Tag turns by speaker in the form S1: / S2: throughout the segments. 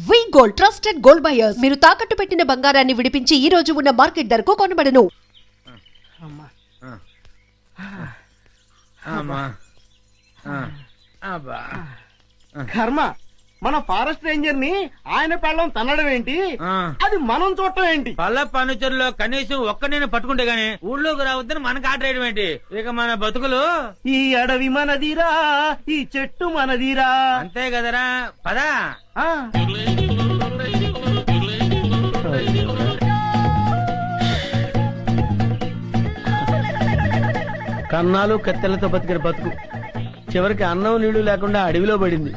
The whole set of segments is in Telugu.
S1: వి గోల్డ్ ట్రస్టెడ్ గోల్డ్ బయర్స్. మీరు తాకట్టు పెట్టిన బంగారాన్ని విడిపించి ఈ రోజు ఉన్న మార్కెట్ ధరకు కొనబడను.
S2: కర్మ, మన ఫారెస్ట్ రేంజర్ ని ఆయన పెళ్ళం తన్నడం ఏంటి, అది మనం చూడటం ఏంటి?
S3: పల్ల పనుచరులో కనీసం ఒక్క నేను పట్టుకుంటే గానీ ఊళ్ళోకి రావద్దని మనకు ఆటరేయడం ఏంటి? ఇక మన బతుకులు
S2: ఈ అడవి మనదిరా, ఈ చెట్టు మనదిరా.
S3: అంతే కదరా, పదా.
S2: కన్నాలు కత్తెలతో బతికిన బతుకు చివరికి అన్నం నీళ్లు లేకుండా అడవిలో పడింది.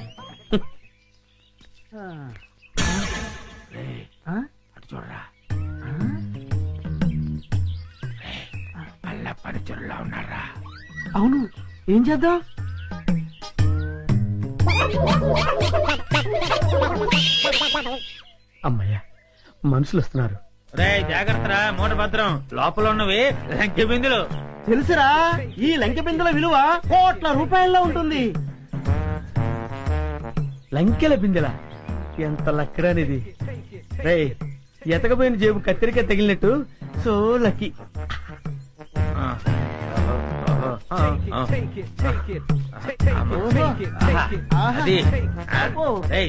S3: చూడరా, పల్ల పనుచరులో ఉన్నారా?
S2: అవును, ఏం చేద్దాం? అమ్మయ్యా, మనుషులు వస్తున్నారు.
S3: రే జాగ్రత్తరా, మూట భద్రం. లోపల ఉన్నవి లంకె బిందులు.
S2: తెలుసురా, ఈ లంకె బిందెల విలువ కోట్ల రూపాయల్లో ఉంటుంది. లంకెల బిందెల ఎంత లక్కడానిది. రే, ఎతకపోయిన జేబు కత్తిరిక తగిలినట్టు సో లక్కీ.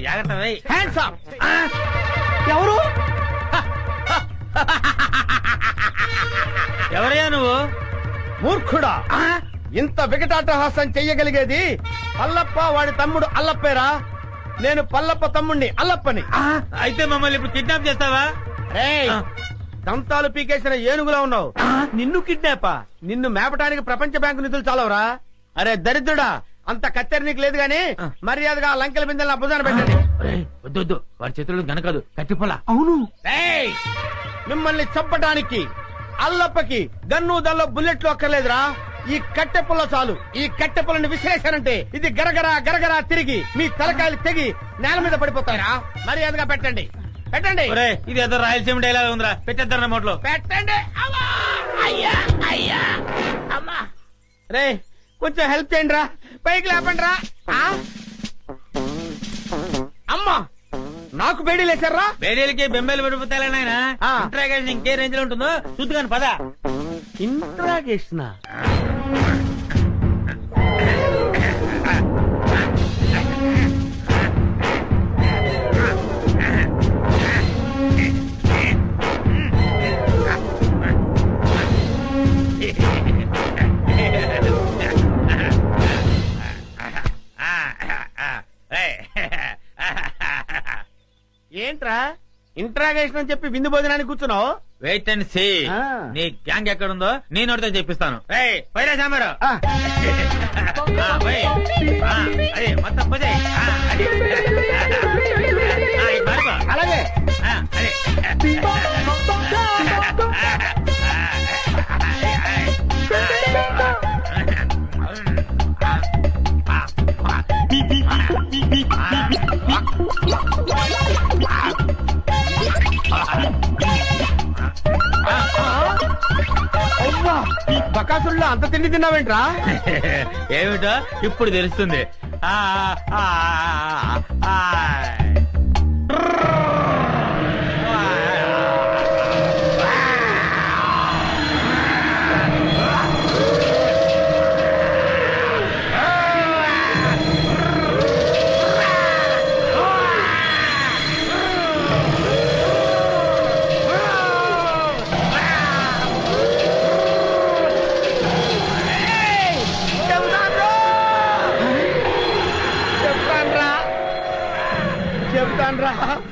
S3: జాగ్రత్త.
S2: Hands up. ఎవరు?
S3: ఎవరయ్యా నువ్వు?
S2: మూర్ఖుడా, ఇంత వికటాటహాసం చెయ్యగలిగేది పల్లప్ప వాడి తమ్ముడు అల్లప్పేరా. నేను పల్లప్ప తమ్ముడిని అల్లప్పని.
S3: అయితే మమ్మల్ని ఇప్పుడు కిడ్నాప్ చేస్తావా?
S2: రేయ్, దంతాలు పీకేసిన ఏనుగులా ఉన్నావు. నిన్ను కిడ్నాపా? నిన్ను మేపటానికి ప్రపంచ బ్యాంకు నిధులు చాలవరా? అరే దరిద్రుడా, అంత కత్తెర నీకు లేదు గాని మర్యాదగా లంకెల బిందెలను అబ్బుదాన పెట్టండి.
S3: వద్దు, వాడి చేతులు గనకదు, కట్టిపోలా.
S2: అవును, మిమ్మల్ని చంపటానికి అల్లప్పకి గన్ను దల్లో బుల్లెట్లు అక్కర్లేదురా. ఈ కట్టె పుల్ల చాలు. ఈ కట్టె పుల్లని విసిరేశారంటే ఇది గరగరా గరగరా తిరిగి మీ తలకాయలు తెగి నేల మీద పడిపోతారా. మర్యాదగా పెట్టండి, పెట్టండి.
S3: ఇది ఏదో రాయలసీమ డైలాగ్ ఉందిరా, పెట్టేద్దాం నోట్లో.
S2: పెట్టండి. అయ్యా అయ్యా అమ్మా. రే, కొంచెం హెల్ప్ చేయండి రా, పైకి లేపండి రా. అమ్మా, నాకు బేడీ లేచారా?
S3: బేడీలకి బెంబేలు పడిపోతాయి నాయన. ఇంట్రాగేషన్ ఇంకే రేంజ్ లో ఉంటుందో చూద్దుగాని పద.
S2: ఇంట్రాగేషన్ ఏంట్రా? ఇంట్రాగేషన్ అని చెప్పి విందు భోజనానికి కూర్చున్నావు?
S3: Wait and see. నీ గ్యాంగ్ ఎక్కడుందో నేను ఒకటితో చెప్పిస్తాను. పైరా సాంబారు. అదే మొత్తం పోసే.
S2: అలాగే.
S3: అదే
S2: బకాసుల్లో అంత తిండి తిన్నావేంట్రా?
S3: ఏమిటో ఇప్పుడు తెలుస్తుంది.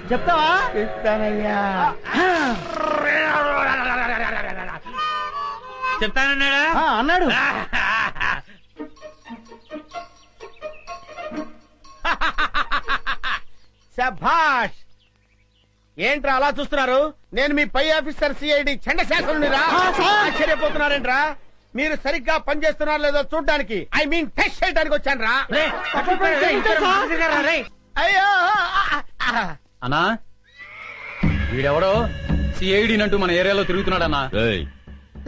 S2: చెప్తావా?
S3: చెప్తానయ్యా. చెప్తానన్నాడా?
S2: అన్నాడు. శభాష్. ఏంట్రా అలా చూస్తున్నారు? నేను మీ పై ఆఫీసర్ సిఐడి చండశాసనుడిరా. ఆశ్చర్యపోతున్నారేంట్రా? మీరు సరిగ్గా పనిచేస్తున్నారో లేదో చూడడానికి, ఐ మీన్ టెస్ట్ చేయడానికి వచ్చాను రా. అయ్యో
S4: అన్నా, వీడెవడో సిఐడి నంటూ మన ఏరియాలో తిరుగుతున్నాడన్నా.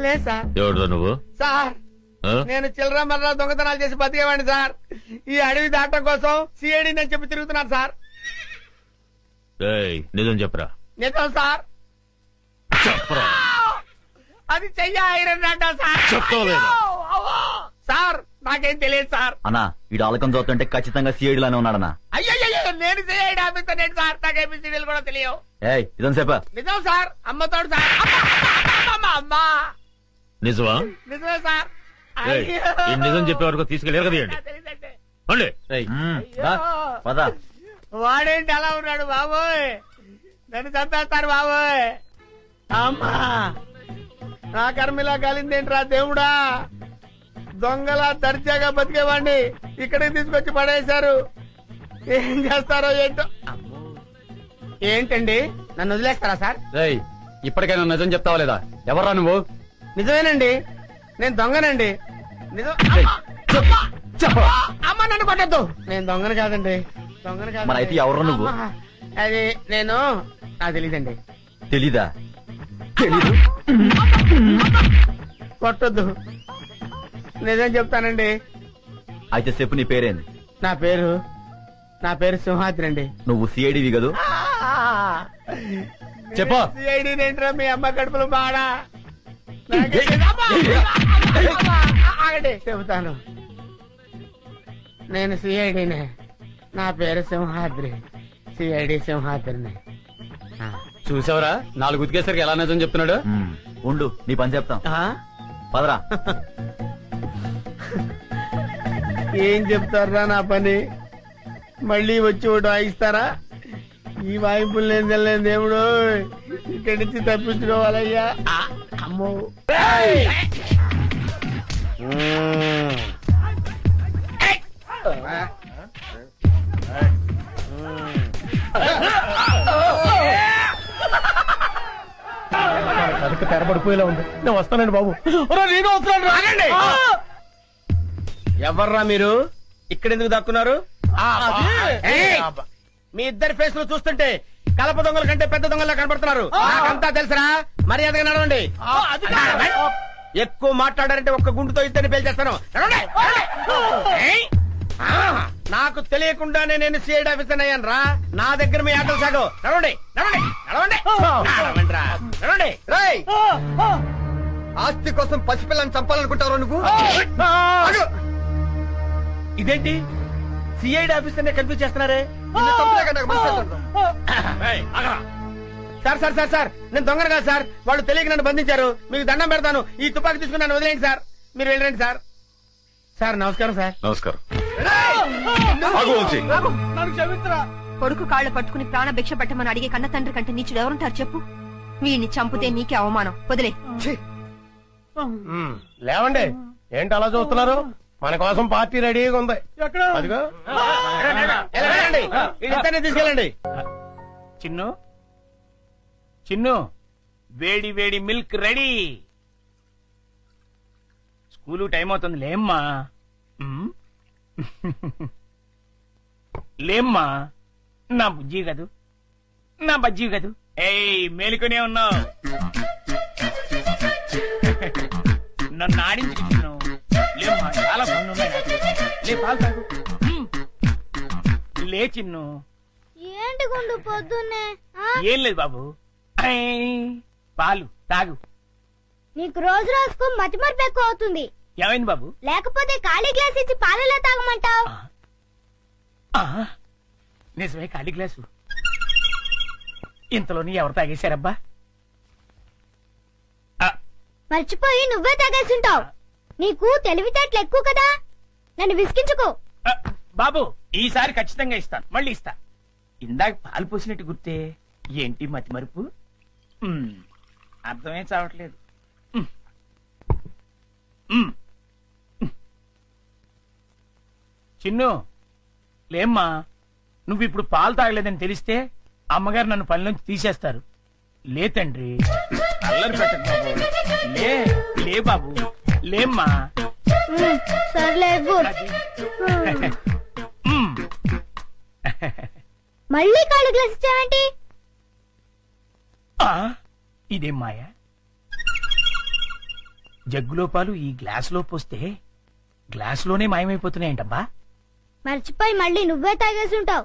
S2: లేదు సార్.
S3: ఎవడో నువ్వు?
S2: సార్, నేను చిల్లర మర్ర దొంగతనాలు చేసి బతికేవాడిని సార్. ఈ అడవి దాటం కోసం సిఐడి అని చెప్పి తిరుగుతున్నాను సార్.
S3: నిజం చెప్పరా?
S2: నిజం సార్.
S3: చెప్పరా?
S2: అది చెయ్య ఐరన్ అంట సార్.
S3: చెప్తావులేదా?
S2: అవ్వో! సార్ నాకేం తెలియదు సార్.
S5: అన్నా ఈ ఆలకం చూస్తుంటే ఖచ్చితంగా సిఐడి లానే ఉన్నాడన్నా.
S2: అయ్యో నేను సిఐడి ఆఫీసర్ నేను సార్. నాకు ఏబిసిడీలు కూడా తెలియవు.
S5: ఏయ్ ఇదని చెప్పా.
S2: నిజం సార్. అమ్మతోడు సార్. అమ్మా
S3: నిజమా?
S2: నిజమే సార్.
S3: ఏయ్, ఈ నిజం చెప్పే వరకు తీసుకెళ్ళి ఎరగదీయండి.
S2: తెలియదండి.
S3: పండి.
S5: పద.
S2: వాడేంటి అలా ఉన్నాడు బాబోయ్? నన్ను చంపేస్తారు బాబోయ్. అమ్మా నా కర్మిలా కాలిందేంట్రా దేవుడా? దొంగలా దర్జాగా బతికేవాడిని ఇక్కడికి తీసుకొచ్చి పడేశారు. ఏం చేస్తారో ఏంటో. ఏంటండి నన్ను వదిలేస్తారా సార్?
S4: రేయ్ ఇప్పటికైనా నిజం చెప్తావా లేదా? ఎవర్రా నువ్వు?
S2: నిజమేనండి, నేను దొంగనండి. నిజం. అమ్మ నన్ను కొట్టద్దు. నేను దొంగను కాదండి. దొంగను కాదు.
S5: మరి అయితే ఎవరు నువ్వు?
S2: అది నేను నాకు తెలీదండి.
S5: తెలీదా? తెలీదు.
S2: కొట్టద్దు. నిజం చెప్తానండి.
S5: అయితే చెప్పు నీ పేరేంది?
S2: నా పేరు సింహాద్రి అండి.
S5: నువ్వు సిఐడివి కదూ?
S4: చెప్పు.
S2: సిఐడి ఏంట్రా మీ అమ్మ కడుపులో బాడా? ఆగండి చెబుతాను. నేను సిఐడినే. నా పేరు సింహాద్రి. సిఐడి సింహాద్రిని.
S4: చూసావరా 4 ఉతికేసరికి ఎలా నిజం చెప్తున్నాడు?
S5: ఉండు నీ పని చెప్తాం. పదరా.
S2: ఏం చెప్తారా నా పని? మళ్ళీ వచ్చి ఒకటి వాయిస్తారా? ఈ వాయింపులు నేను తెలియదు దేవుడు. ఇక్కడి నుంచి తప్పించుకోవాలయ్యా. అమ్మో.
S6: అదొక తెరపడిపోయేలా ఉంది. నేను వస్తానండి బాబు. నేను వస్తున్నాను.
S2: ఎవర్రా మీరు? ఇక్కడ ఎందుకు దక్కున్నారు? మీ ఇద్దరి ఫేస్ లు చూస్తుంటే కలప దొంగల కంటే పెద్ద దొంగలా కనబడుతున్నారు. నాకంతా తెలుసురా. మర్యాదగా నడవండి. ఎక్కువ మాట్లాడారంటే ఒక్క గుండుతో ఇద్దరిని పేల్చేస్తాను. నడవండి. ఏయ్! నాకు తెలియకుండానే నేను సిఐడి ఆఫీసర్ అయ్యాను రా. నా దగ్గర మీ ఆటలు సాగు. నడవండి నడవండి నడవండి నడవండి రా. నడవండి.
S5: రేయ్! ఆస్తి కోసం పసిపిల్లని చంపాలనుకుంటావు నువ్వు?
S2: ఇదేంటి సిఐడి ఆఫీసర్ నే కన్ఫ్యూజ్ చేస్తున్నారే? సార్ సార్ సార్ సార్ నేను దొంగను కాదు సార్. వాళ్ళు తెలియక నన్ను బంధించారు. మీకు దండం పెడతాను. ఈ తుపాకీ తీసుకుని నన్ను వదిలేండి సార్. మీరు వెళ్ళండి సార్. సార్ నమస్కారం సార్.
S7: నమస్కారం.
S8: కొడుకు కాళ్ళు పట్టుకుని ప్రాణ భిక్ష పెట్టమని అడిగే కన్న తండ్రి కంటే నీచుడు ఎవరుంటారు చెప్పు? వీడిని చంపితే నీకే అవమానం. వదిలే.
S6: లేవండి. ఏంటి అలా చూస్తున్నారు? మన కోసం పార్టీ రెడీగా ఉంది. అదిగో
S2: వెళ్ళండి. వీళ్ళిద్దరిని తీసుకెళ్ళండి.
S6: చిన్ను చిన్ను వేడి వేడి మిల్క్ రెడీ. స్కూలు టైం అవుతుంది. లేమ్మా. లేమ్మా. నా బుజ్జి కదూ, నా బజ్జీ కదూ. ఏయ్ మేలుకునే ఉన్నావు. నన్ను ఆడించుకుంటున్నావు. లేమ్మా, చాలా పనులు ఉన్నాయి నాకు. లే పాలు తాగు. లే చిన్ను.
S9: ఏంటి గుండు పొద్దున్నే?
S6: ఏం లేదు బాబు. పాలు తాగు.
S9: నీకు రోజు రోజుకు మతిమరుపు ఎక్కువ అవుతుంది.
S6: ఏమైంది బాబు?
S9: లేకపోతే ఖాళీ గ్లాస్ ఇచ్చి పాలలో తాగమంటావు.
S6: నిజమే, ఖాళీ గ్లాసు. ఇంతలోని ఎవరు తాగేశారబ్బా?
S9: మర్చిపోయి నువ్వే తాగేసుంటావు. నీకు తెలివితేటలు ఎక్కువ కదా. నన్ను విసిగించుకో.
S6: బాబు ఈసారి ఖచ్చితంగా ఇస్తాను. మళ్ళీ ఇస్తా. ఇందాక పాలు పోసినట్టు గుర్తే. ఏంటి మతి మరుపు? అర్థమే చావట్లేదు. చిన్ను లేమ్మా. నువ్వు ఇప్పుడు పాలు తాగలేదని తెలిస్తే అమ్మగారు నన్ను పని నుంచి తీసేస్తారు. లే తండ్రి, అల్లరి పెట్టకు బాబు. లే లే బాబు, లేమ్మా.
S9: సర్లే మళ్ళీ ఖాళీ గ్లాస్ ఇచ్చావేంటి?
S6: ఇదేం మాయా? జగ్గులో పాలు ఈ గ్లాసులో పోస్తే గ్లాసులోనే మాయమైపోతున్నాయంటబ్బా.
S9: మర్చిపోయి మళ్ళీ నువ్వే తాగేసుంటావు.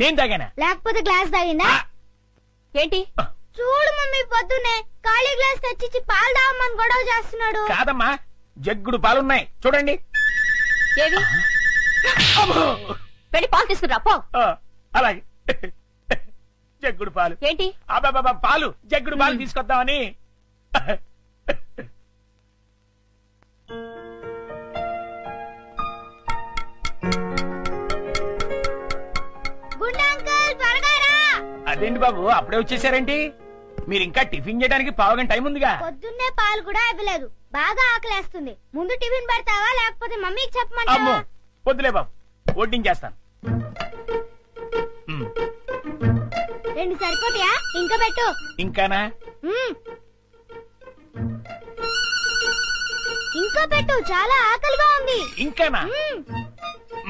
S6: నేను తాగానా?
S9: లేకపోతే గ్లాస్ తాగిందా?
S8: ఏంటి
S9: చూడు మమ్మీ, పొద్దున్నే ఖాళీ గ్లాస్ తెచ్చిచ్చి పాలు తాగమని గొడవ చేస్తున్నాడు.
S6: కాదమ్మా, జగ్గుడు పాలున్నాయి చూడండి.
S8: ఏవి వెళ్ళి పాలు తీసుకురా పో.
S6: ఆ, అలాగే. జగ్గుడు పాలు
S8: ఏంటి
S6: అబ్బాబా, పాలు జగ్గుడు పాలు తీసుకొద్దామని.
S9: గుండు అంకుల్ త్వరగా రా.
S6: అదేంటి బాబు అప్పుడే వచ్చేసారేంటి? మీరు ఇంకా టిఫిన్ చేయడానికి పావుగంట టైం ఉందిగా.
S9: పొద్దున్నే పాలు కూడా ఇవ్వలేదు. బాగా ఆకలేస్తుంది. ముందు టిఫిన్ పెడతావా లేకపోతే మమ్మీకి
S6: అమ్మో
S9: చెప్పమంటావా?
S6: వద్దులే బాబు, వడ్డించేస్తాను. ఉమ్,
S9: 2 సరిపోతాయా? ఇంకా పెట్టు.
S6: ఇంకానా?
S9: మ్మ్. ఇంకా పెట్టు, చాలా ఆకలిగా ఉంది.
S6: ఇంకానా?
S9: మ్మ్.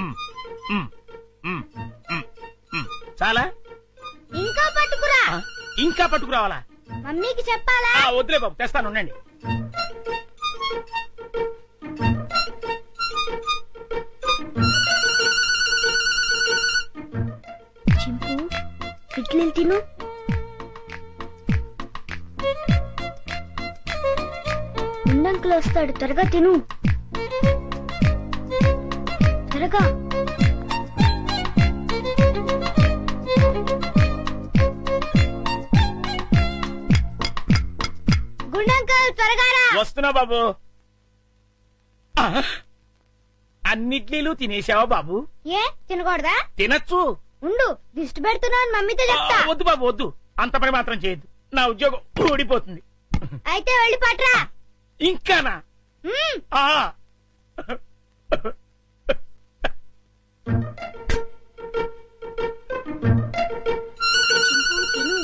S6: ఉమ్, ఉమ్, ఉమ్, ఉమ్, ఉమ్. చాలా?
S9: ఇంకా పట్టుకురా.
S6: ఆ, ఇంకా పట్టుకురావాలా?
S9: మమ్మీకి చెప్పాలా?
S6: ఆ, వద్దులే బాబు, తెస్తాను ఉండండి.
S9: చింపు, ఇడ్లీలు తిను. ఉండంకులు వస్తాడు, త్వరగా తిను. త్వరగా. గుండంకుల్ త్వరగా రా.
S6: వస్తున్నా బాబు. ఆ, అన్నిట్లీలు తినేసావా బాబు?
S9: ఏ తినకూడదా?
S6: తినచ్చు.
S9: ఉండు, దిష్టి పెడుతున్నావు మమ్మీతో
S6: ఆ,
S9: చెప్తా.
S6: వద్దు బాబు వద్దు, అంత పని మాత్రం చేయొద్దు. నా ఉద్యోగం ఊడిపోతుంది.
S9: అయితే వెళ్ళి పట్రా.
S6: ఇంకానా?
S9: మ్మ్.
S6: ఆ.
S9: చింపు, తిను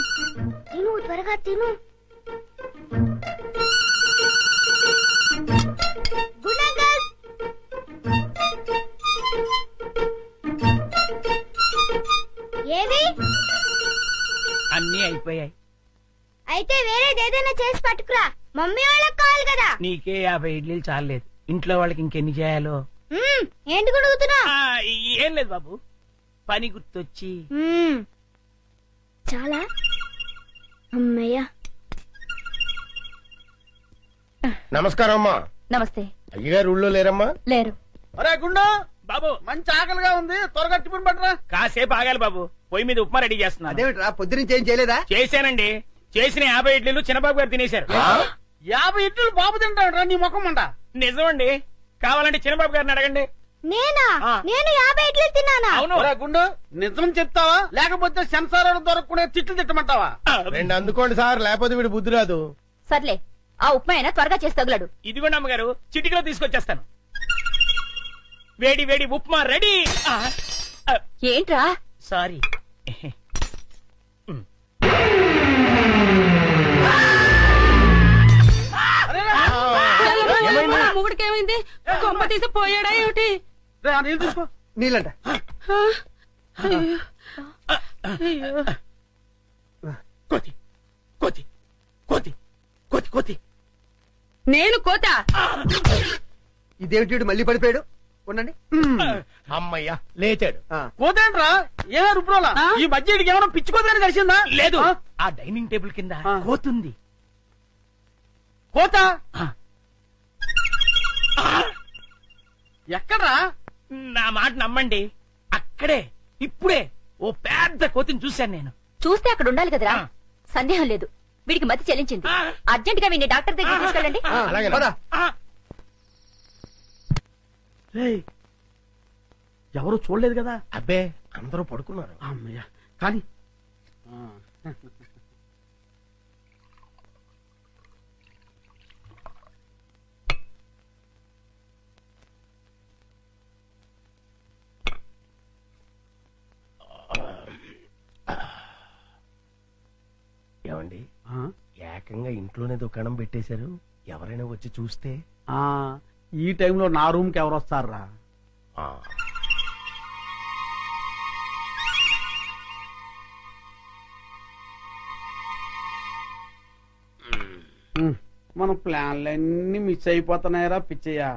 S9: తిను, త్వరగా తిను. గుండంకుల్. ఏవి?
S6: అన్నీ అయిపోయాయి.
S9: అయితే వేరేది ఏదైనా చేసి పట్టుకురా. మమ్మీ వాళ్ళకి కావాలి కదా.
S6: నీకే 50 ఇడ్లీలు చాలలేదు, ఇంట్లో వాళ్ళకి ఇంకెన్ని చేయాలో.
S9: మ్మ్. ఏంటి గుడుగుతున్నా?
S6: ఆ, ఏం లేదు బాబు, పని గుర్తొచ్చి.
S9: చాలా అమ్మయ్యా.
S2: నమస్కారం అమ్మా.
S8: నమస్తే.
S2: అయ్యగారు ఊళ్ళో లేరమ్మా?
S8: లేరు.
S2: అరే గుండు,
S6: బాబు
S2: మంచి ఆకలిగా ఉంది, త్వరగా టిఫిన్ పట్టరా.
S6: కాసేపు ఆగాలి బాబు, పొయ్యి మీద ఉప్మా రెడీ చేస్తున్నా.
S5: అదేమిట్రా పొద్దునుంచి ఏం చేయలేదా?
S6: చేశానండి, చేసిన 50 ఇడ్లీలు చిన్నబాబు గారు తినేశారు.
S2: 50 ఇడ్లీలు బాబు తింటాడు నీ ముఖం అంట.
S6: నిజమండి, కావాలంటే చిన్నబాబు గారిని అడగండి.
S9: నేనా?
S6: ఆ.
S9: నేను 50 ఇడ్లీలు తిన్నానా?
S6: అవును.
S2: ఒరే గుండు, నిజం చెప్తావా లేకపోతే సెన్సార్ దొరకకుండా తిట్లు తిట్టమంటావా?
S6: ఆ,
S2: రెండు అందుకోండి సార్, లేకపోతే వీడు బుద్ధి రాదు.
S8: సర్లే, ఆ ఉప్మా అయినా త్వరగా చేసి తగులాడు.
S6: ఇదిగోండి అమ్మగారు, చిటికలో తీసుకొచ్చేస్తాను. వేడి వేడి ఉప్మా రెడీ. ఆ, ఆ,
S8: ఏంట్రా?
S6: సారీ.
S8: మొగుడికేమైంది? కొంప తీసి పోయాడా ఏమిటి?
S2: రే, ఆ నీళ్ళు తీసుకో.
S5: నీళ్ళంట.
S6: కోతి కోతి కోతి కోతి కోతి.
S8: నేను కోత.
S5: ఇదేమిటి వీడు మళ్ళీ పడిపోయాడు? ఉండండి.
S2: అమ్మయ్యా లేచాడు.
S5: ఆ.
S2: పోతేంట్రా ఏమే రుబ్రోలా? ఈ మధ్య వీడికి ఏమైనా పిచ్చి కోతని తెలిసిందా?
S6: లేదు,
S2: ఆ?
S6: ఆ డైనింగ్ టేబుల్ కింద
S2: ఆ.
S6: కోతుంది.
S2: కోత
S6: ఆ.
S2: ఎక్కడ్రా?
S6: నా మాట నమ్మండి, అక్కడే ఇప్పుడే ఓ పెద్ద కోతిని చూశాను నేను.
S8: చూస్తే అక్కడ ఉండాలి కదరా.
S6: ఆ.
S8: సందేహం లేదు, వీడికి మతి చెల్లించింది.
S6: ఆ.
S8: అర్జెంట్ గా వీడిని డాక్టర్ దగ్గర తీసుకెళ్ళండి.
S5: ఆ,
S2: అలాగే.
S5: పద.
S6: ఆ,
S2: రేయ్, ఎవరు చూడలేదు కదా? అబ్బే, అందరూ పడుకున్నారు. అమ్మయ్యా, కానీ ఏమండి, ఏకంగా ఇంట్లోనే దుకాణం పెట్టేశారు. ఎవరైనా వచ్చి చూస్తే?
S7: ఈ టైంలో నా రూమ్ కి ఎవరు వస్తారా? మన ప్లాన్లన్నీ మిస్ అయిపోతున్నాయరా పిచ్చయ్యా.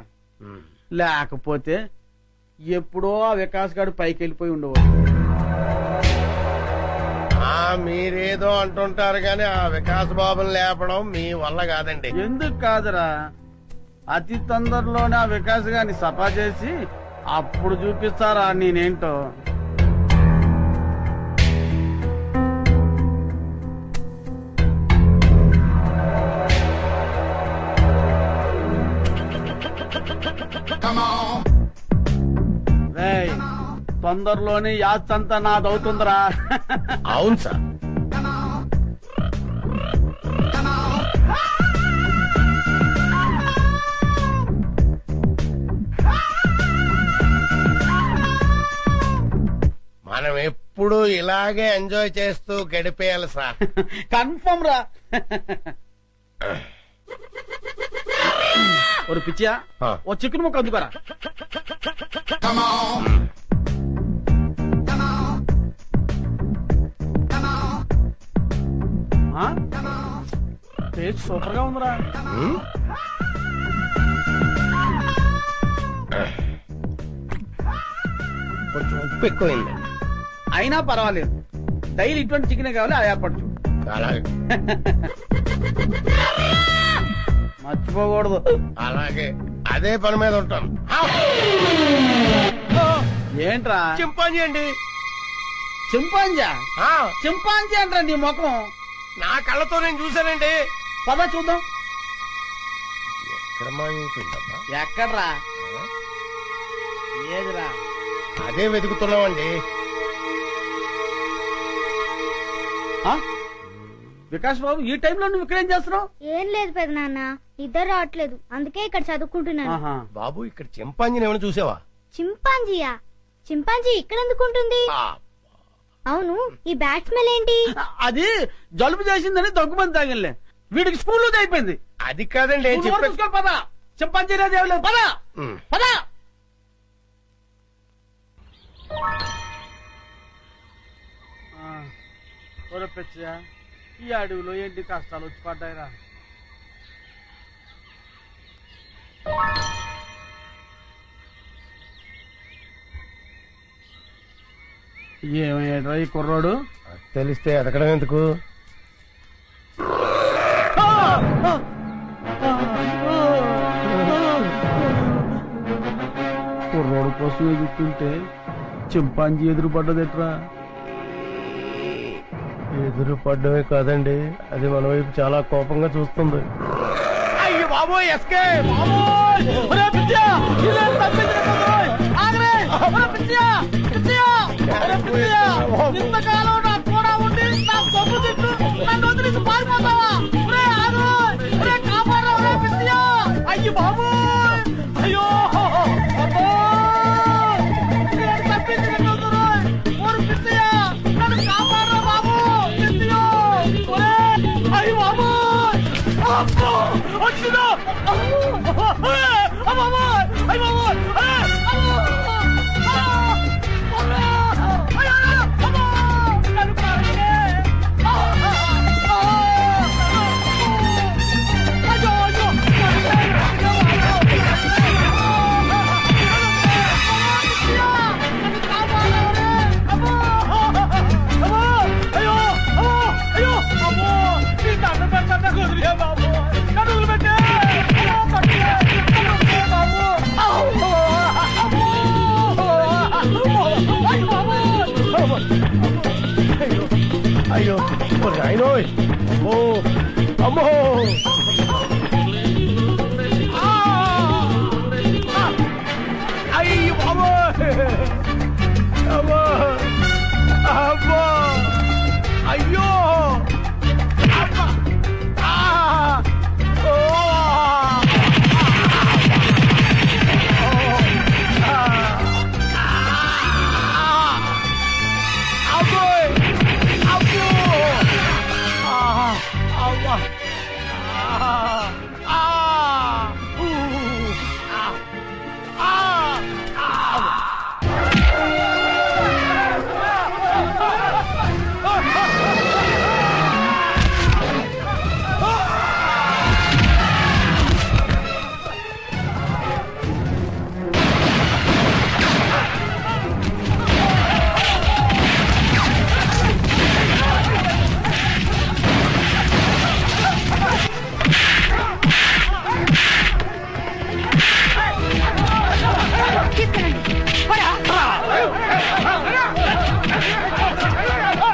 S7: లేకపోతే ఎప్పుడో ఆ వికాస్ గారు పైకి వెళ్ళిపోయి ఉండేవాడు.
S2: మీరేదో అంటుంటారు గాని ఆ వికాస్ బాబుని లేపడం మీ వల్ల కాదండి.
S7: ఎందుకు కాదురా, అతి తొందరలోనే ఆ వికాస్ గారిని సఫా చేసి అప్పుడు చూపిస్తారా నేనేంటో. రేయ్, తొందరలోనే యాత్రంతా నాదవుతుందిరా.
S2: అవును సార్. మనం ఎప్పుడు ఇలాగే ఎంజాయ్ చేస్తూ గడిపేయాలి సార్.
S7: కన్ఫర్మ్ రా. ఒక పిచ్చియా, ఓ చికెన్ ముక్క అందుకోరా. టేస్ట్ సూపర్ గా ఉందిరా.
S2: కొంచెం ఉప్పు ఎక్కువైంది.
S7: అయినా పర్వాలేదు, డైలీ ఇటువంటి చికెన్ కావాలి, అది ఏర్పాటు చూడు.
S2: అలాగే
S7: మర్చిపోకూడదు.
S2: అలాగే అదే పని మీద ఉంటాను.
S7: ఏంట్రా?
S2: చింపాంజీ అండి.
S7: చింపాంజా?
S2: ఆ,
S7: చింపాంజీ అంటారా నీ ముఖం?
S2: నా కళ్ళతో నేను చూశానండి.
S7: పద చూద్దాం.
S2: ఎక్కడ మాయమైపోయిందబ్బా?
S7: ఎక్కడ్రా? ఏదిరా?
S2: అదే వెతుకుతున్నామండి.
S7: ఆ? వికాస్ బాబు, ఈ టైంలో నువ్వు ఇక్కడేం చేస్తున్నావు?
S9: ఏం లేదు పెద్ద నాన్న, నిద్ర రావట్లేదు, అందుకే ఇక్కడ చదువుకుంటున్నాను.
S7: ఆహా.
S2: బాబు, ఇక్కడ చింపాంజీని ఏమైనా చూసావా?
S9: చింపాంజీయా? చింపాంజీ ఇక్కడ ఎందుకుంటుంది?
S2: ఆ,
S9: అవును, ఈ బ్యాట్ స్మెల్ ఏంటి?
S7: అది జలుబు చేసిందని దగ్గుమంది తాగిలే. వీడికి స్కూల్లో అయిపోయింది.
S2: అది కాదండి
S7: పద, చింపాంజీ అనేది ఏం లేదు. పద పద. పిచ్చా, ఈ అడవిలో ఎన్ని కష్టాలు వచ్చి పడ్డాయిరా. ఏమయ్యాడ్రా ఈ కుర్రోడు?
S2: తెలిస్తే ఎదకడం ఎందుకు?
S7: కుర్రోడు కోసం ఎదుగుతుంటే చింపాంజీ ఎదురు పడ్డదెట్రా?
S2: ఎదురు పడ్డమే కాదండి, అది మన వైపు చాలా కోపంగా చూస్తుంది.
S7: అయ్యో బాబోయ్, ఎస్కే ఇంతకాలం నాకు కూడా ఉండి నా సొమ్ము తిట్టు నన్ను వదిలేసి పారిపోతావా? కాపాడరా పిచ్చియా. అయ్యో బాబోయ్, అయ్యో పిచ్చియా, నన్ను కాపాడరా బాబు. పిచ్చియో, అయ్యో బాబోయ్, వచ్చిందో.
S2: అయ్యో నాయనో, అమ్మో అమ్మో.
S7: అయ్యో బాబోయ్, అమ్మో అమ్మో.